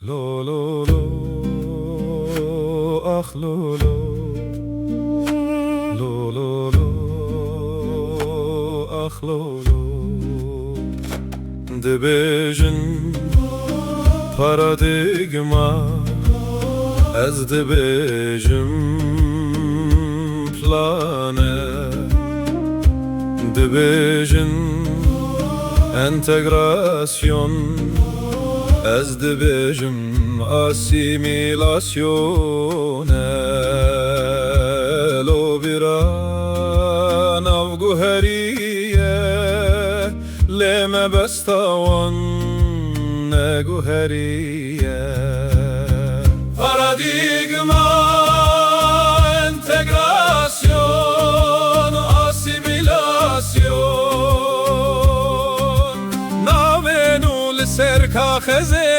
Lo lo lo, ah lo lo, lo lo lo, ah lo lo. Dibêjin paradigma, ez dibêjim plane. Dibêjin entegrasyon, ez dibêjim asimilasyon. Lo bira naguheriye, leme bestawan naguheriye. Paradigma, entegrasyon, asimilasyon. Navên li ser kaxezê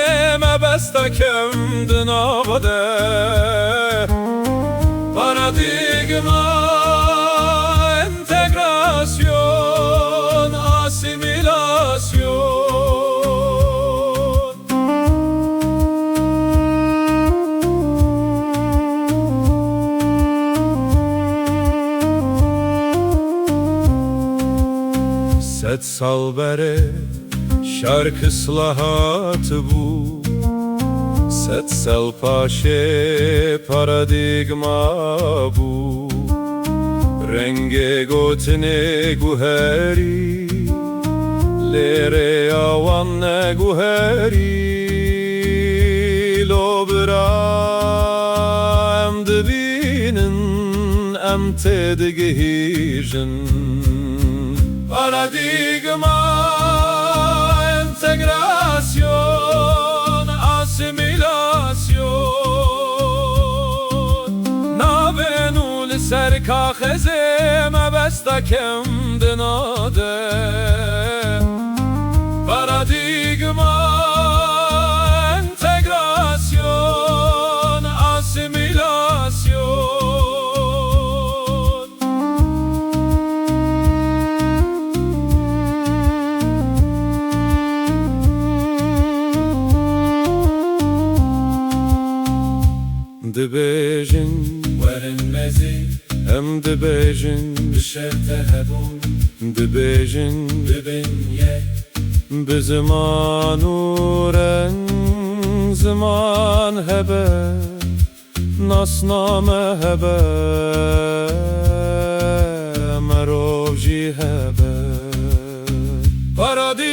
me besta kemdin avade. Paradigma, entegrasyon, asimilasyon. Set salbere şarkı ıslahatı bu. Set selpaşe paradigma bu. Renge gotine guheri, lere avan naguheri. Lo bira em dibinin em te diguherin. Paradigma, entegrasyon, asimilasyon. Navên li ser kaxezê me besta kemdin ade. Paradigma, entegrasyon, asimilasyon. Dibêjin werinmezî, em dibêjin bişerte hebûn, dibêjin bibinye, bi ziman û reng ziman hebe, nasname hebe, merov jî hebe. Paradîgma,